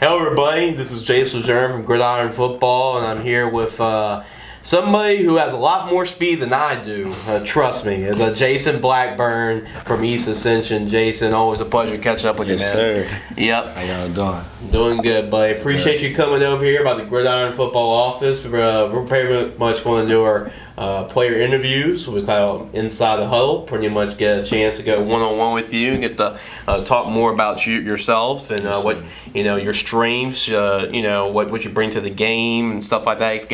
Hello, everybody. This is Jason Lejeune from Gridiron Football, and I'm here with somebody who has a lot more speed than I do. Trust me. It's Jason Blackburn from East Ascension. Jason, always a pleasure catching up with you, man. Yes, sir. Yep. How y'all doing? Doing good, buddy. Appreciate you coming over here by the Gridiron Football office. We're pretty much going to do our player interviews. We call them Inside the Huddle. Pretty much get a chance to go one-on-one with you and get to talk more about yourself and what your strengths, what you bring to the game and stuff like that.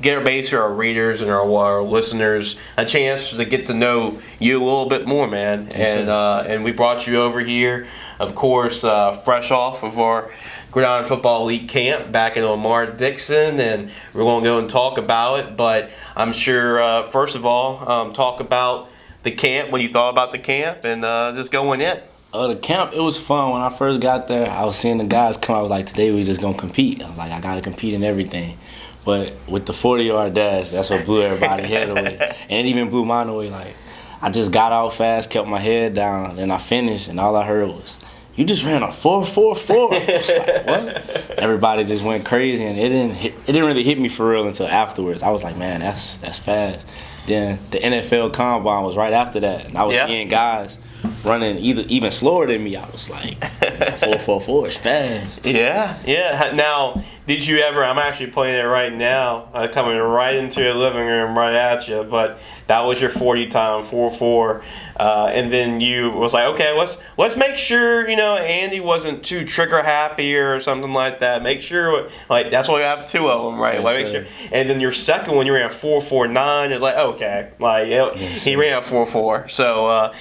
Get our base, our readers and our listeners a chance to get to know you a little bit more, man. Yes, And we brought you over here, of course, fresh off of our Gridiron Football League camp back in Lamar Dixon, and we're going to go and talk about it. But I'm sure, first of all, talk about the camp, when you thought about the camp, and just going in. The camp, it was fun. When I first got there, I was seeing the guys come. I was like, today we just going to compete. I was like, I got to compete in everything. But with the 40-yard dash, that's what blew everybody's head away. And even blew mine away. Like, I just got out fast, kept my head down, and I finished, and all I heard was, "You just ran a 4.44." I was like, what? Everybody just went crazy, and it didn't really hit me for real until afterwards. I was like, man, that's fast. Then the NFL Combine was right after that, and I was seeing guys running even slower than me. I was like, 4.44 is fast. Yeah. Now, did you ever? I'm actually playing it right now, coming right into your living room, right at you. But that was your 40 time 4.4, and then you was like, okay, let's make sure Andy wasn't too trigger happy or something like that. Make sure that's why we have two of them, right? Yes, make sure. And then your second one, you ran a 4.49. It's like okay, he ran a 4.4. So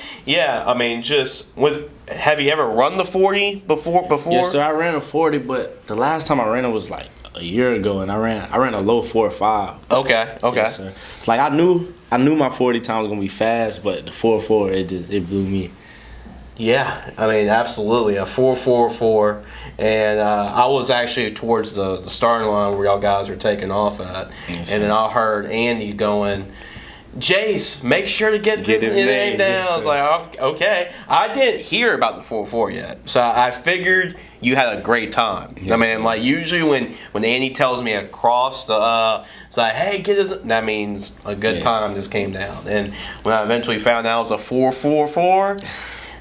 I mean, have you ever run the 40 before? Yes, sir. I ran a 40, but the last time I ran it was like a year ago, and I ran a low 4.5. Okay. Yes, sir. It's like I knew my 40 time was gonna be fast, but the 4.4 it blew me. Yeah, I mean, absolutely. A 4.44, and I was actually towards the starting line where y'all guys were taking off at, yes, and then I heard Andy going, "Jace, make sure to get his name down." Yes, I was like, okay. I didn't hear about the 4.4 yet, so I figured you had a great time. Yes, I mean, like usually when Andy tells me across the, it's like, hey, that means a good time just came down. And when I eventually found out it was a 4.44.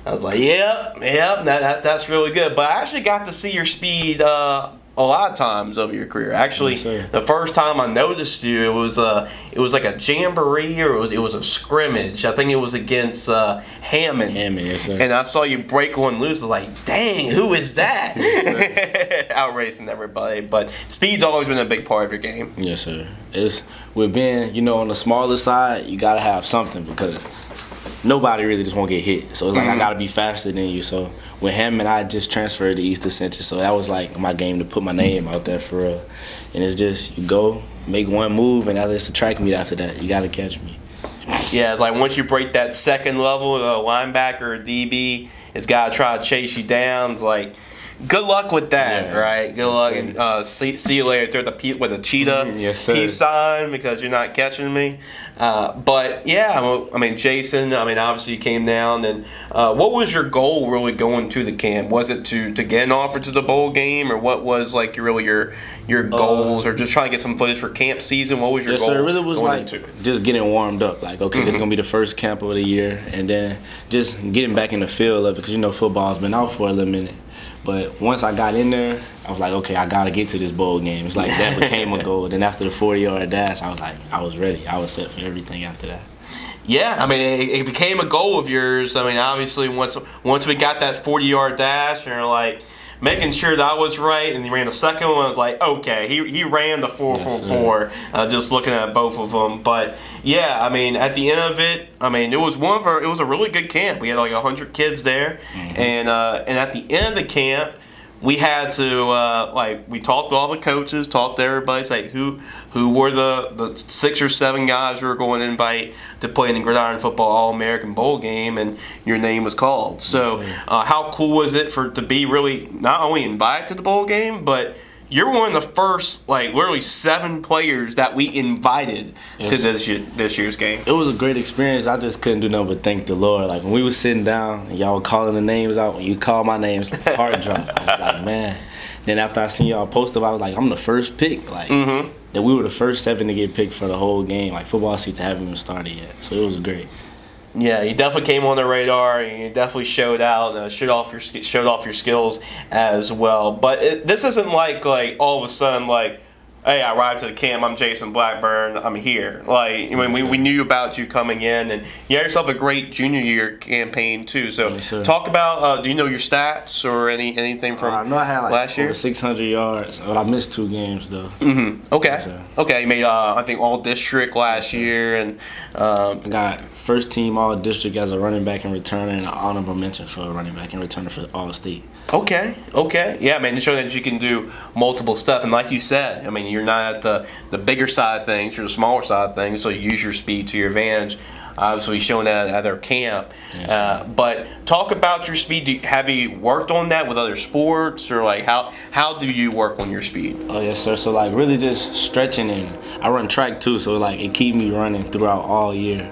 I was like, yep, that's really good. But I actually got to see your speed a lot of times of your career. Actually, yes, the first time I noticed you, it was like a jamboree or it was a scrimmage. I think it was against Hammond. Yes, sir. And I saw you break one loose. I was like, dang, who is that? Yes, out racing everybody. But speed's always been a big part of your game. Yes, sir. It's with being, on the smaller side, you gotta have something because nobody really just won't get hit. So it's like I gotta be faster than you. So with him and I just transferred to East Ascension. So that was like my game to put my name out there for real. And it's just you go, make one move, and it's a track meet after that. You gotta catch me. Yeah, it's like once you break that second level, a linebacker or DB has got to try to chase you down. It's like, good luck with that, right? Good luck, and see you later with a cheetah peace sign because you're not catching me. But yeah, I mean, Jason, obviously you came down, and what was your goal really going to the camp? Was it to get an offer to the bowl game, or what was like your goals, or just trying to get some footage for camp season? What was your goal? Yes, sir. It really was like just getting warmed up. Like, okay, this is gonna be the first camp of the year, and then just getting back in the feel of it because football's been out for a little minute. But once I got in there, I was like, okay, I got to get to this bowl game. It's like that became a goal. Then after the 40-yard dash, I was like, I was ready. I was set for everything after that. Yeah, I mean, it became a goal of yours. I mean, obviously, once we got that 40-yard dash, and you're like, making sure that I was right, and he ran the second one. I was like, okay, he ran the 4.44. Just looking at both of them, but yeah, I mean, at the end of it, I mean, it was a really good camp. We had like 100 kids there, and at the end of the camp, we had to we talked to all the coaches, talked to everybody, say who were the 6 or 7 guys who were going to invite to play in the Gridiron Football All-American Bowl game, and your name was called. So how cool was it to be really not only invited to the bowl game, but you're one of the first, literally 7 players that we invited to this year's game. It was a great experience. I just couldn't do nothing but thank the Lord. Like, when we was sitting down and y'all were calling the names out, when you called my name, it's like heart drop. I was like, man, Then after I seen y'all post up, I was like, I'm the first pick. Like, that we were the first 7 to get picked for the whole game. Like, football season haven't even started yet. So it was great. Yeah, you definitely came on the radar, and you definitely showed out, showed off your skills as well. But this isn't like all of a sudden like, hey, I arrived to the camp. I'm Jason Blackburn. I'm here. Like, we knew about you coming in, and you had yourself a great junior year campaign too. So talk about. Do you know your stats or anything from I know I had like last year? Over 600 yards. But I missed 2 games though. Okay. Okay. You made I think all district last year, and I got first team all district as a running back and returner, and an honorable mention for a running back and returner for all state. Okay. Yeah, man, to show that you can do multiple stuff. And like you said, I mean, you're not at the bigger side of things, you're the smaller side of things, so you use your speed to your advantage. Obviously, showing that at our camp. Yes, but talk about your speed. Have you worked on that with other sports, or like how do you work on your speed? Oh, yes, sir. So, like, really just stretching, and I run track too, so, like, it keeps me running throughout all year.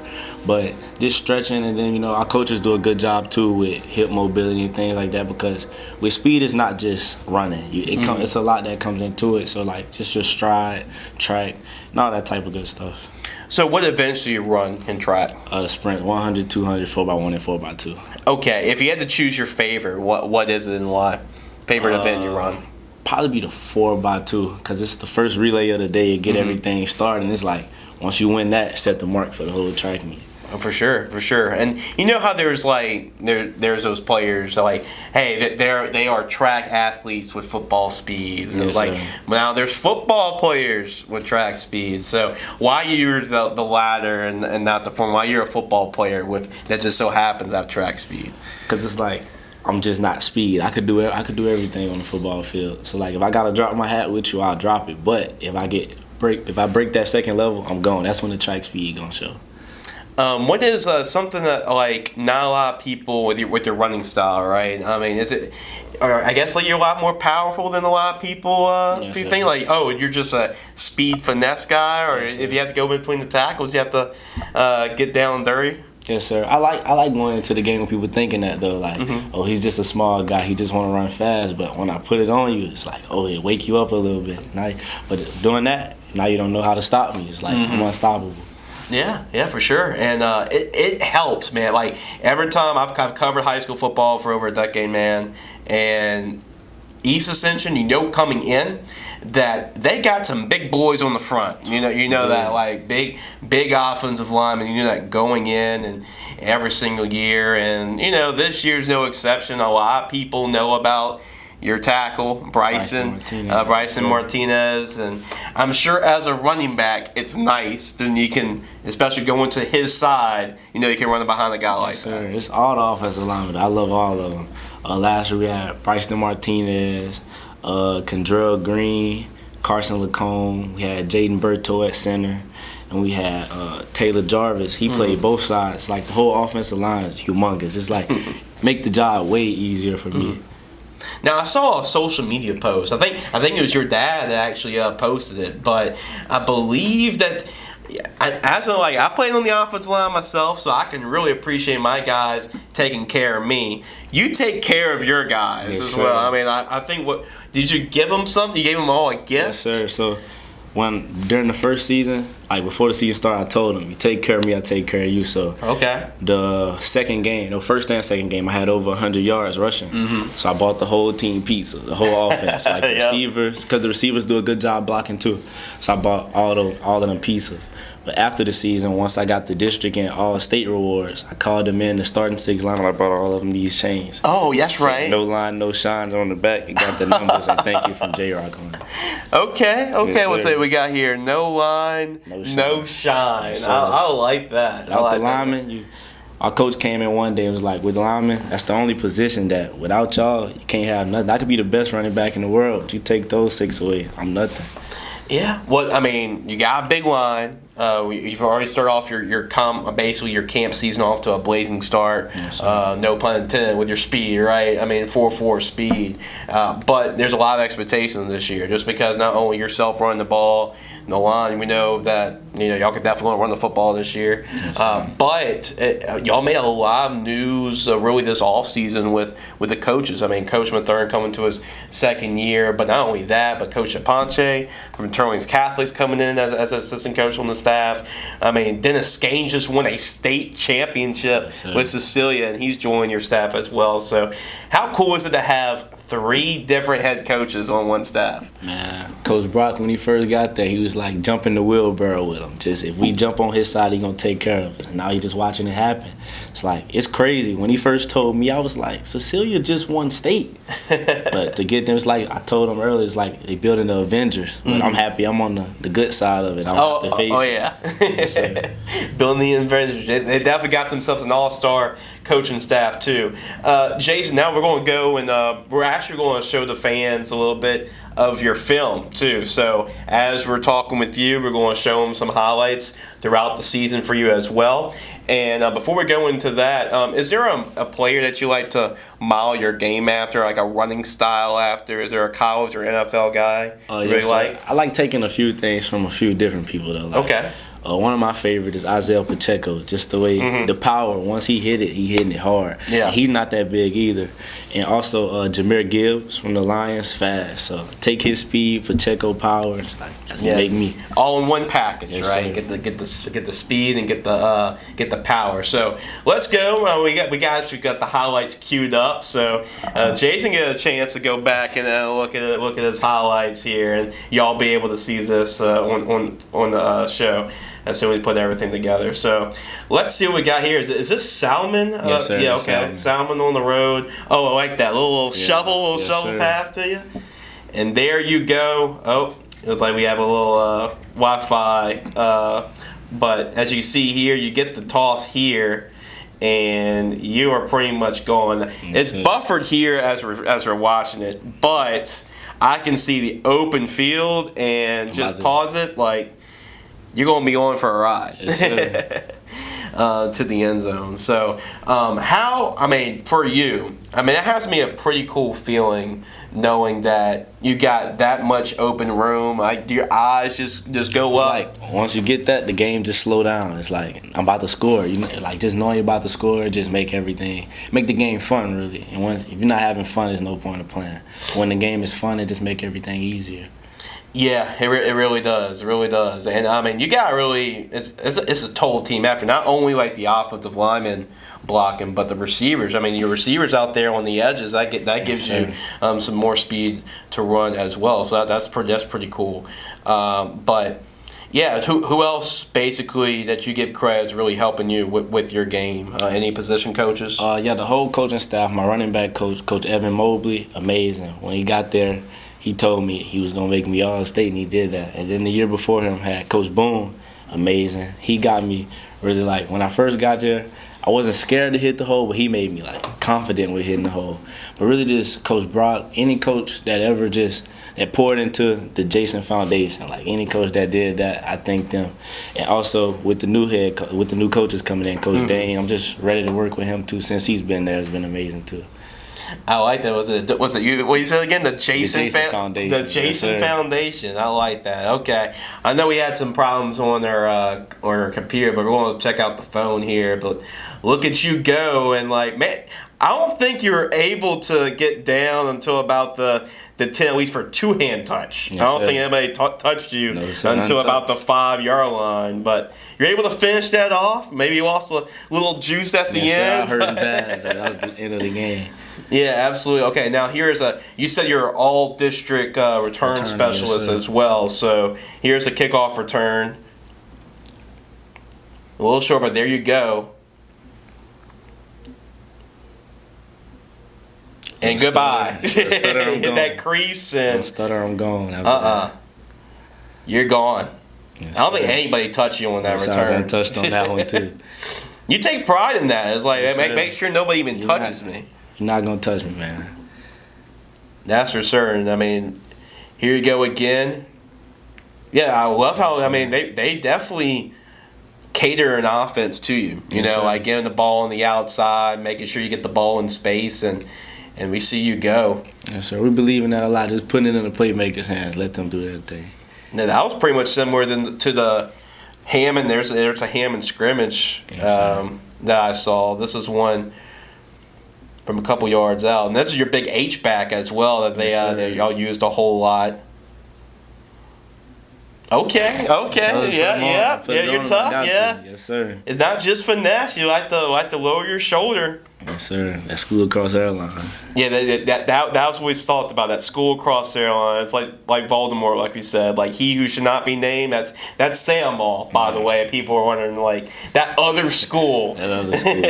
But just stretching, and then, our coaches do a good job too with hip mobility and things like that, because with speed, it's not just running. It's a lot that comes into it. So, like, just your stride, track, and all that type of good stuff. So what events do you run in track? Sprint, 100, 200, 4x1, and 4x2. Okay, if you had to choose your favorite, what is it and why? Favorite event you run? Probably be the 4x2, because it's the first relay of the day. You get everything started, and it's like, once you win that, set the mark for the whole track meet. Oh, for sure. And you know how there's there's those players that like, hey, they are track athletes with football speed. And Yes, now there's football players with track speed. So why you're the latter and not the former? Why you're a football player that just so happens to have track speed? Because it's like, I'm just not speed. I could do everything on the football field. So like, if I gotta drop my hat with you, I'll drop it. But if I break that second level, I'm gone. That's when the track speed gonna show. What is something that like not a lot of people with your running style, right? I mean, is it? Or I guess like you're a lot more powerful than a lot of people. Do you think like, oh, you're just a speed finesse guy, or if you have to go between the tackles, you have to get down and dirty? Yes, sir. I like going into the game with people thinking that though, like, oh, he's just a small guy. He just want to run fast. But when I put it on you, it's like, oh, it wake you up a little bit. But doing that, now you don't know how to stop me. It's like I'm unstoppable. Yeah, for sure, and it helps, man. Like every time I've covered high school football for over a decade, man, and East Ascension, coming in, that they got some big boys on the front. You know that like big offensive linemen. You know that going in and every single year, and this year's no exception. A lot of people know about your tackle, Bryson Martinez, and I'm sure as a running back, it's nice. Then you can, especially going to his side, you can run behind a guy like that. It's all the offensive linemen. I love all of them. Last year we had Bryson Martinez, Kendrell Green, Carson Lacombe. We had Jaden Berto at center, and we had Taylor Jarvis. He played both sides. Like the whole offensive line is humongous. It's like make the job way easier for me. Now I saw a social media post. I think it was your dad that actually posted it, but I believe that I played on the offensive line myself, so I can really appreciate my guys taking care of me. You take care of your guys as well. I mean, I think did you give them something? You gave them all a gift? Yes, sir. So during the first season, like before the season started, I told them, you take care of me, I take care of you. So the second game, the first and second game, I had over 100 yards rushing. So I bought the whole team pizza, the whole offense, like the receivers, because the receivers do a good job blocking too. So I bought all of them pizzas. But after the season, once I got the district and all state rewards, I called them in the starting 6 line, and I brought all of them these chains. Oh, that's right. No line, no shine on the back. It got the numbers and thank you from J-Rock on it. Okay. Let's say we got here no line, no shine. Yes, I like that. Without the linemen, our coach came in one day and was like, with linemen, that's the only position that without y'all, you can't have nothing. I could be the best running back in the world, but you take those 6 away, I'm nothing. Yeah. Well, I mean, you got a big line. You've already started off basically your camp season off to a blazing start. Yes, no pun intended with your speed, right? I mean, 4.4 speed. But there's a lot of expectations this year, just because not only yourself running the ball, the line. We know that y'all could definitely run the football this year. Yes, But y'all made a lot of news really this offseason with the coaches. I mean, Coach Mathern coming to his second year, but not only that, but Coach Aponte from Turlings Catholics coming in as an assistant coach on the staff. I mean, Dennis Skane just won a state championship with Cecilia, and he's joined your staff as well. So how cool is it to have 3 different head coaches on one staff? Man, Coach Brock, when he first got there, he was like jumping the wheelbarrow with him. Just if we jump on his side, he gonna take care of us. And now he just watching it happen. It's like, it's crazy. When he first told me, I was like, Cecilia just won state. But to get them, it's like I told him earlier, it's like they building the Avengers. But I'm happy I'm on the good side of it. I'm not the face. Oh yeah. Building the Avengers. They definitely got themselves an all-star coaching staff too. Jason, now we're going to go and we're actually going to show the fans a little bit of your film too. So as we're talking with you, we're going to show them some highlights throughout the season for you as well. And before we go into that, is there a player that you like to model your game after, like a running style after? Is there a college or NFL guy you really like? I like taking a few things from a few different people though. Like, okay. One of my favorites is Isaiah Pacheco. Just the way the power, once he hit it, he hitting it hard. Yeah. And he's not that big either. And also Jameer Gibbs from the Lions, fast. So take his speed, Pacheco power. It's like, that's gonna make me all in one package, yes, right? Sir. Get the speed and get the power. So let's go. We got the highlights queued up. So Jason get a chance to go back and look at his highlights here, and y'all be able to see this on the show. As soon as we put everything together. So let's see what we got here. Is this Salmon? Yes, sir. Yeah, okay. Salmon on the road. Oh, I like that. Little shovel pass to you. And there you go. Oh, it looks like we have a little Wi-Fi. But as you see here, you get the toss here, and you are pretty much gone. It's buffered here as we're watching it, but I can see the open field and just pause it like. You're going to be on for a ride to the end zone. So for you, it has to be a pretty cool feeling knowing that you got that much open room. Like, your eyes just go up. Like, once you get that, the game just slow down. It's like, I'm about to score. Like, just knowing you're about to score, just make the game fun, really. And if you're not having fun, there's no point of playing. When the game is fun, it just make everything easier. Yeah, it really does. It really does. And, you got to really – it's a total team effort. Not only, like, the offensive linemen blocking, but the receivers. Your receivers out there on the edges, that gives you some more speed to run as well. So that's pretty cool. But, yeah, who else basically that you give credit is really helping you with your game? Any position coaches? The whole coaching staff. My running back coach, Coach Evan Mobley, amazing. When he got there – he told me he was going to make me All-State, and he did that. And then the year before him had Coach Boone, amazing. He got me really, like, when I first got there, I wasn't scared to hit the hole, but he made me, like, confident with hitting the hole. But really just Coach Brock, any coach that ever that poured into the Jason Foundation, like any coach that did that, I thank them. And also with the new coaches coming in, Coach Dane, I'm just ready to work with him, too. Since he's been there, it's been amazing, too. I like that. Was it you? What you said again? The Jason Foundation. The Jason Foundation. I like that. Okay. I know we had some problems on our computer, but we're going to check out the phone here. But look at you go, and like, man, I don't think you were able to get down until about the 10, at least for two-hand touch. Yes, I don't think anybody touched you until about the 5-yard line. But you're able to finish that off. Maybe you lost a little juice at the end. Sir, I heard that. That was the end of the game. Yeah, absolutely. Okay, now you said you're an all-district return specialist as well. So here's a kickoff return. A little short, but there you go. And goodbye. Hit that crease and don't stutter, I'm gone. You're gone. Yes, I don't think anybody touched you on that return. I was untouched on that one too. You take pride in that. It's like make sure nobody even touches me. You're not gonna touch me, man. That's for certain. Here you go again. Yeah, I love how they definitely cater an offense to you. You know, like getting the ball on the outside, making sure you get the ball in space, and we see you go. Yes, sir. We believe in that a lot. Just putting it in the playmakers' hands. Let them do their thing. Now, that was pretty much similar to the Hammond. There's a Hammond scrimmage that I saw. This is one from a couple yards out, and this is your big H back as well that they all used a whole lot. Okay, yeah, you're tough, yeah. Yes, sir. It's not just finesse. You like to lower your shoulder. Yes, sir. That school across airline. Yeah, that was what we talked about. That school across airline. It's like Voldemort, like we said. Like he who should not be named. That's Sam Ball, by the way. People are wondering like that other school. That other school.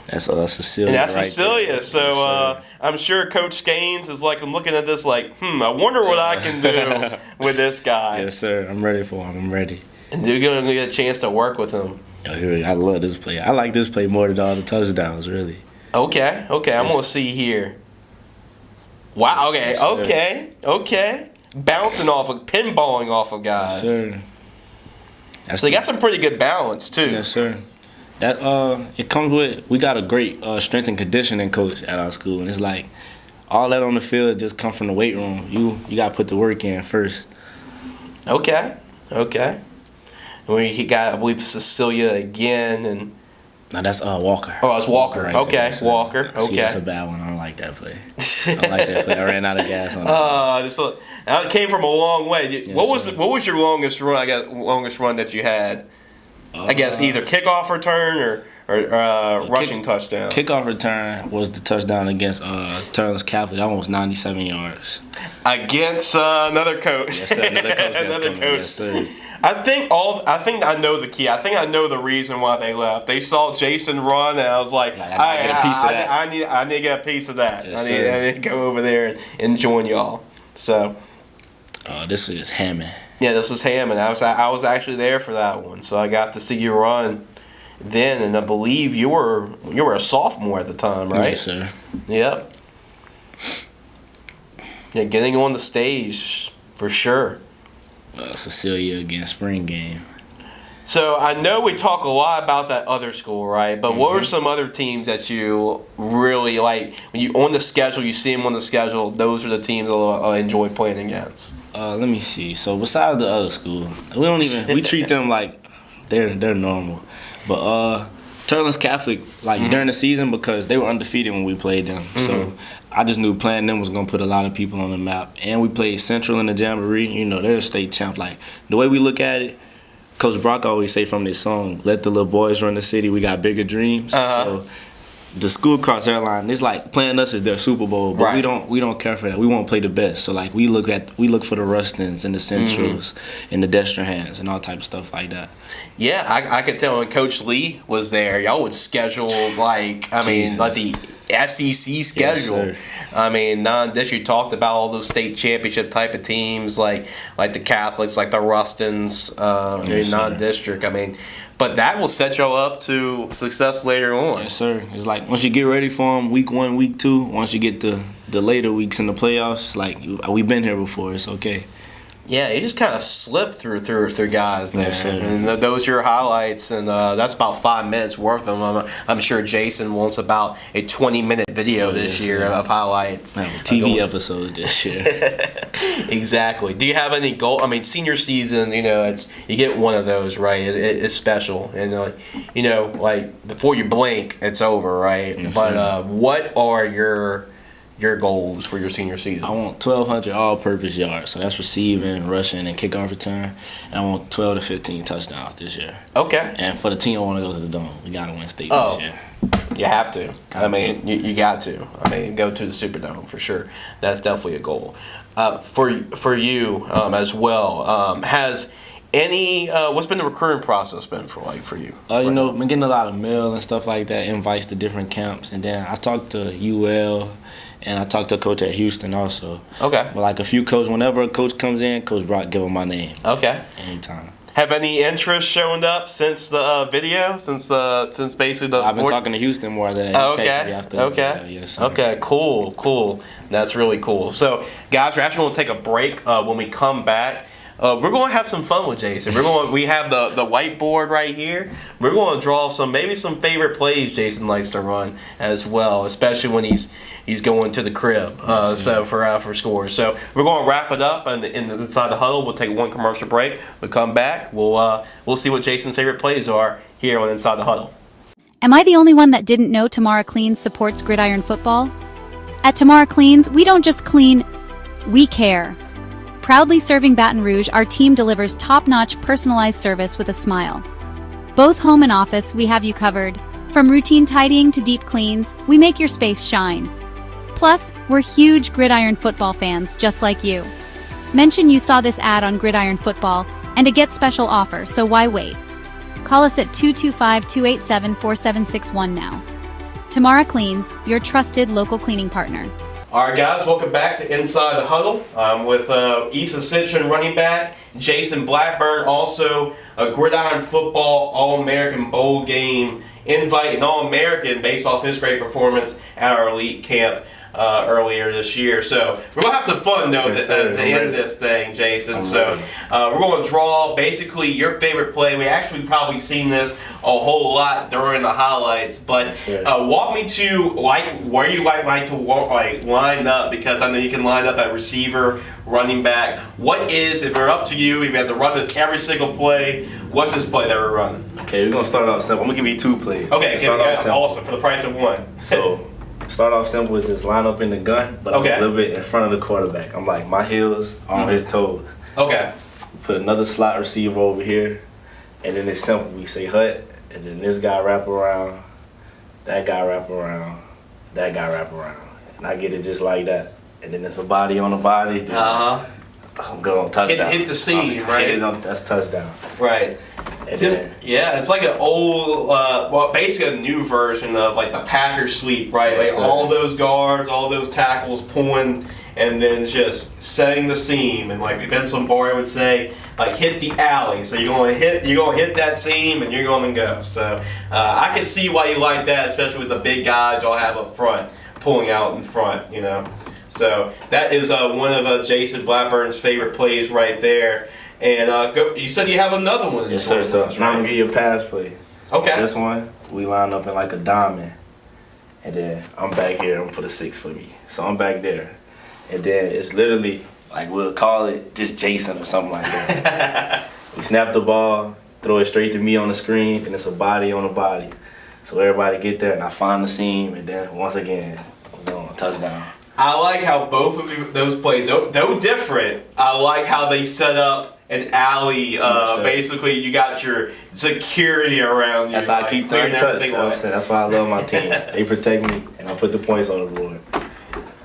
That's Cecilia. And that's right Cecilia. There. So I'm sure Coach Gaines is like looking at this like, I wonder what I can do with this guy. Yes, sir. I'm ready for him. I'm ready. And you're gonna get a chance to work with him. Oh, I love this play. I like this play more than all the touchdowns, really. Okay. I'm gonna see here. Wow. Okay. Yes, Okay. Bouncing pinballing off of guys. Yes, sir. So they got some pretty good balance too. Yes, sir. That it comes with, we got a great strength and conditioning coach at our school, and it's like all that on the field just come from the weight room. You got to put the work in first. Okay. When he got, I believe, Cecilia again, and now that's Walker. Oh, it's Walker. Right Okay, there, so Walker. Okay, see, that's a bad one. I don't like that play. I ran out of gas on that. It came from a long way. Yes, what was your longest run? I guess longest run that you had. I guess either kickoff return or rushing touchdown. Kickoff return was the touchdown against Turner's Catholic. That one was 97 yards. Against another coach. Yes, sir. Another coach. Another coach. Yes, sir. I think I know the key. I think I know the reason why they left. They saw Jason run, and I was like, I need to get a piece of that. Yes, I need to go over there and join y'all. So. This is Hammond. Yeah, this is Hammond. I was actually there for that one, so I got to see you run then, and I believe you were a sophomore at the time, right? Yes, sir. Yep. Yeah, getting on the stage for sure. Cecilia against spring game. So I know we talk a lot about that other school, right? But what are some other teams that you really like when you on the schedule? You see them on the schedule. Those are the teams that I enjoy playing against. Let me see. So besides the other school, we treat them like they're normal. But Turner's Catholic, during the season, because they were undefeated when we played them. So I just knew playing them was gonna put a lot of people on the map. And we played Central in the Jamboree. You know, they're a state champ. Like the way we look at it, Coach Brock always say from this song, "Let the little boys run the city. We got bigger dreams." So the school across airline, it's like playing us is their Super Bowl, but we don't care for that. We want to play the best. So like we look for the Rustons and the Centrals and the Destrahans and all type of stuff like that. Yeah, I could tell when Coach Lee was there, y'all would schedule like the SEC schedule. Yes, I mean, that you talked about all those state championship type of teams like the Catholics, like the Rustons, non-district. I mean, but that will set y'all up to success later on. Yes, sir. It's like once you get ready for them, week 1, week 2, once you get the later weeks in the playoffs, it's like we've been here before. It's okay. Yeah, you just kind of slip through guys there, yes, and those are your highlights, and that's about 5 minutes worth of them. I'm sure Jason wants about a 20-minute video this year of highlights. TV episode this year. Exactly. Do you have any goal? I mean, senior season, you get one of those, right? It's special, and like before you blink, it's over, right? Yes, but what are your goals for your senior season? I want 1,200 all-purpose yards, so that's receiving, rushing, and kickoff return. And I want 12 to 15 touchdowns this year. Okay. And for the team, I want to go to the Dome. We got to win state this year. You have to. You got to. Go to the Superdome for sure. That's definitely a goal. For you as well, has any what's been the recruiting process been for you? Been getting a lot of mail and stuff like that, invites to different camps, and then I talked to UL. And I talked to a coach at Houston also. Okay. But like a few coaches, whenever a coach comes in, Coach Brock give him my name. Okay. Anytime. Have any interest shown up since the video? Since basically the. I've been talking to Houston more than Okay. Yes, okay. Cool. That's really cool. So, guys, we're actually going to take a break. When we come back, we're going to have some fun with Jason. We have the whiteboard right here. We're going to draw maybe some favorite plays Jason likes to run as well, especially when he's going to the crib. So for scores. So we're going to wrap it up inside the huddle. We'll take one commercial break. We'll come back. We'll see what Jason's favorite plays are here on Inside the Huddle. Am I the only one that didn't know Tamara Cleans supports gridiron football? At Tamara Cleans, we don't just clean, we care. Proudly serving Baton Rouge, our team delivers top-notch personalized service with a smile. Both home and office, we have you covered. From routine tidying to deep cleans, we make your space shine. Plus, we're huge gridiron football fans just like you. Mention you saw this ad on Gridiron Football and a get special offer, so why wait? Call us at 225-287-4761 now. Tamara Cleans, your trusted local cleaning partner. All right, guys, welcome back to Inside the Huddle. I'm with East Ascension running back Jason Blackburn, also a Gridiron Football All-American Bowl Game invite and All-American based off his great performance at our elite camp earlier this year. So we're going to have some fun, though, at the end of this thing, Jason. So we're going to draw basically your favorite play. We actually probably seen this a whole lot during the highlights, but walk me to where you like to line up, because I know you can line up at receiver, running back. What is, if we're up to you, if you have to run this every single play, what's this play that we're running? Okay, we're going to start off simple. I'm going to give you 2 plays. Okay, awesome, for the price of 1. So, start off simple with just line up in the gun, but I'm a little bit in front of the quarterback. I'm like my heels on his toes. Okay. Put another slot receiver over here, and then it's simple. We say hut, and then this guy wrap around, that guy wrap around, that guy wrap around. And I get it just like that. And then it's a body on a body. I'm going touchdown. Hit the seam, right? That's touchdown. Right. Yeah, it's like an old, basically a new version of like the Packers sweep, right? Like all those guards, all those tackles pulling, and then just setting the seam, and like Vince Lombardi would say, like hit the alley. So you're going to hit that seam, and you're going to go. So I can see why you like that, especially with the big guys y'all have up front, pulling out in front, you know. So that is one of Jason Blackburn's favorite plays right there. And you said you have another one. Yes, sir. So I'm going to give you a pass play. Okay. This one, we line up in like a diamond. And then I'm back here. I'm going to put a 6 for me. So I'm back there. And then it's literally, like we'll call it just Jason or something like that. We snap the ball, throw it straight to me on the screen, and it's a body on a body. So everybody get there, and I find the seam, and then once again, I'm going touchdown. I like how both of those plays, though different, I like how they set up an alley. Basically, you got your security around you. That's how I keep things touch. That's why I love my team. They protect me, and I put the points on the board.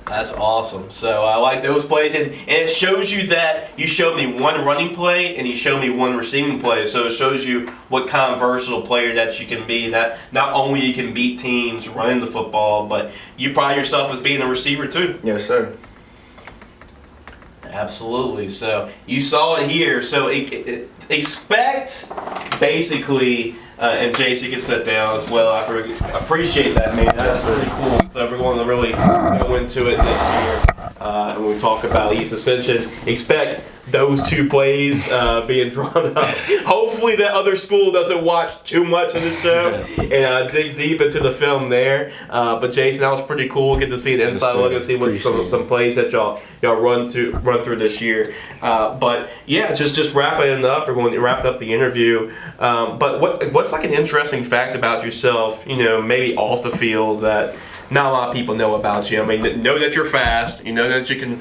That's awesome. So I like those plays, and it shows you that you showed me one running play and you showed me one receiving play. So it shows you what kind of versatile player that you can be. That not only you can beat teams running the football, but you pride yourself as being a receiver too. Yes, sir. Absolutely. So you saw it here. So expect basically. And Jace, you can sit down as well. I appreciate that, man. That's really cool. So we're going to really go into it this year. And when we talk about East Ascension, expect those 2 plays being drawn up. Hopefully that other school doesn't watch too much of the show and dig deep into the film there. But Jason, that was pretty cool. Get to see an inside look and see what some plays that y'all run through this year. But yeah, just wrapping it up. We're going to wrap up the interview. But what's like an interesting fact about yourself? You know, maybe off the field that not a lot of people know about you. I mean, know that you're fast. You know that you can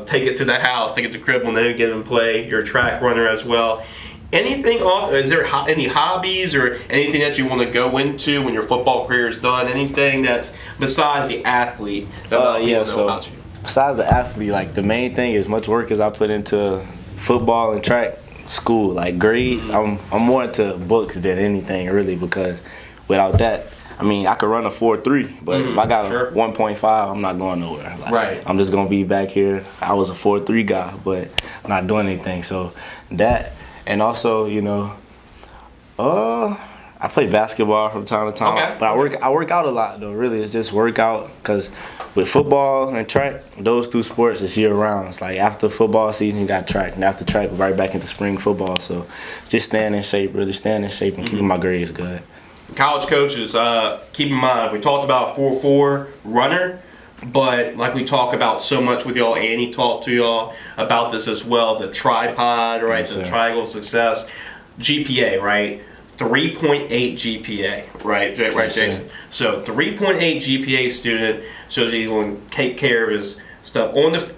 take it to the house, take it to crib when they get in play. You're a track runner as well. Anything off? Is there any hobbies or anything that you want to go into when your football career is done? Anything that's besides the athlete that people know about you? Besides the athlete, like the main thing is much work as I put into football and track, school, like grades. I'm more into books than anything really, because without that, I mean, I could run a 4.3, but if I got a 1.5, I'm not going nowhere. Like, right. I'm just gonna be back here. I was a 4.3 guy, but I'm not doing anything. So that, and also, you know, I play basketball from time to time, Okay. but I work out a lot though. Really, it's just workout because with football and track, those two sports is year round. It's like after football season, you got track, and after track, we're right back into spring football. So just staying in shape, really staying in shape, and keeping my grades good. College coaches, keep in mind, we talked about a 4.4 runner, but like we talk about so much with y'all, Annie talked to y'all about this as well, the tripod, right, Yes, the sir. triangle of success, GPA, right, 3.8 GPA, right, Yes, sir. Jason? So 3.8 GPA student shows he's going to take care of his stuff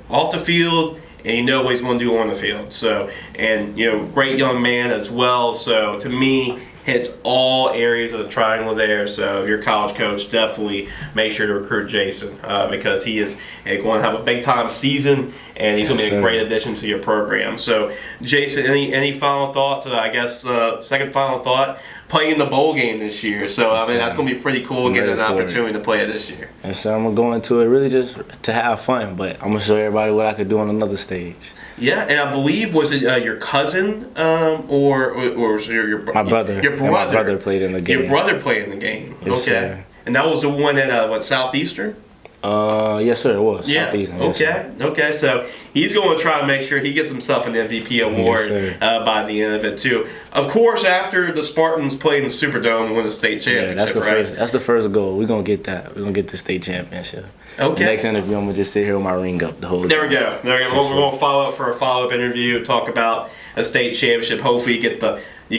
off the field, and you know what he's going to do on the field. So, and great young man as well. So to me, hits all areas of the triangle there. So if you're a college coach, definitely make sure to recruit Jason because he is going to have a big time season, and he's going to be a great addition to your program. So Jason, any final thoughts? I guess second final thought, playing in the bowl game this year. So I mean that's going to be pretty cool getting an opportunity to play it this year. And so I'm gonna go into it really just to have fun, but I'm gonna show everybody what I could do on another stage. Yeah, and I believe was it your cousin or was it your My brother. Your brother. And my brother played in the game. Your brother played in the game. Yes, Okay. sir. And that was the one at Southeastern? Yes, sir, it was. Yeah. Southeastern, yes, sir. Okay. So he's going to try to make sure he gets himself an MVP award sir. By the end of it too. Of course, after the Spartans played in the Superdome and win the state championship, Yeah, that's the right? first. That's the first goal. We're gonna get that. We're gonna get the state championship. Okay. The next interview, I'm gonna just sit here with my ring up the whole time. There we go. We're going to follow up for a follow-up interview, talk about a state championship. Hopefully you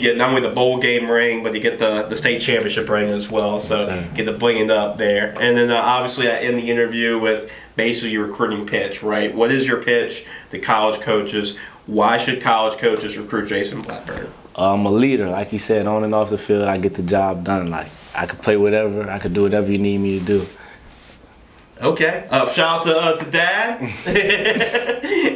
get not only the bowl game ring, but you get the state championship ring as well. So Yes, get the blinging up there. And then obviously I end the interview with basically your recruiting pitch, right? What is your pitch to college coaches? Why should college coaches recruit Jason Blackburn? I'm a leader, like you said, on and off the field. I get the job done. Like I could play whatever. I could do whatever you need me to do. Okay. Shout out to Dad.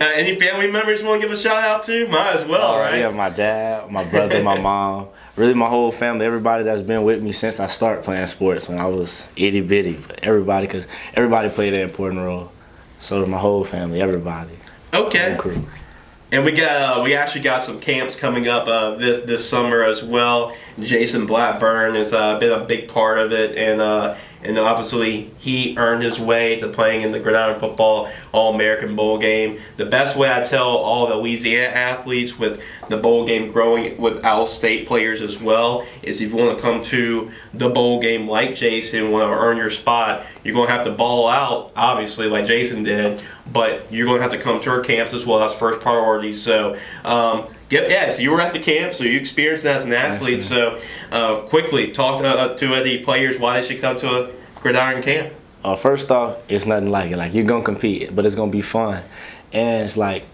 Any family members you want to give a shout out to? Might as well, right? Yeah, my dad, my brother, my mom, really my whole family, everybody that's been with me since I started playing sports when I was itty bitty. But everybody, because everybody played an important role. So my whole family, everybody. Okay. Whole crew. And we actually got some camps coming up this summer as well. Jason Blackburn has been a big part of it, and obviously he earned his way to playing in the Gridiron Football All-American Bowl Game. The best way I tell all the Louisiana athletes with the bowl game growing with out-state players as well is if you want to come to the bowl game like Jason, want to earn your spot, you're going to have to ball out, obviously, like Jason did, but you're going to have to come to our camps as well. That's first priority. So, so you were at the camp, so you experienced that as an athlete. So, quickly, talk to the players why they should come to a Gridiron camp. First off, it's nothing like it. Like, you're going to compete, but it's going to be fun. And it's like,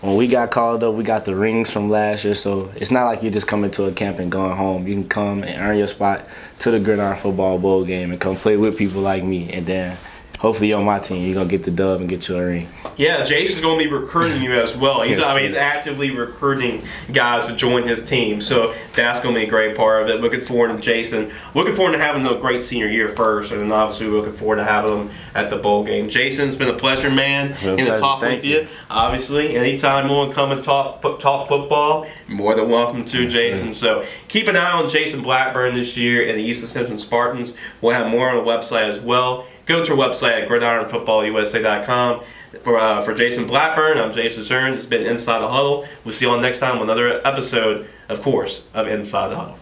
when we got called up, we got the rings from last year, so it's not like you're just coming to a camp and going home. You can come and earn your spot to the Gridiron Football Bowl Game and come play with people like me, and then hopefully you're on my team. You're going to get the dub and get you a ring. Yeah, Jason's going to be recruiting you as well. He's actively recruiting guys to join his team. So that's going to be a great part of it. Looking forward to Jason. Looking forward to having a great senior year first, and then obviously looking forward to having him at the bowl game. Jason, it's been a pleasure, man, getting to talk with you. Obviously, anytime you want to come and talk football, you're more than welcome to, Jason. So keep an eye on Jason Blackburn this year and the East Ascension Spartans. We'll have more on the website as well. Go to our website at gridironfootballusa.com. For Jason Blackburn, I'm Jason Zern. This has been Inside the Huddle. We'll see you all next time with another episode, of course, of Inside the Huddle.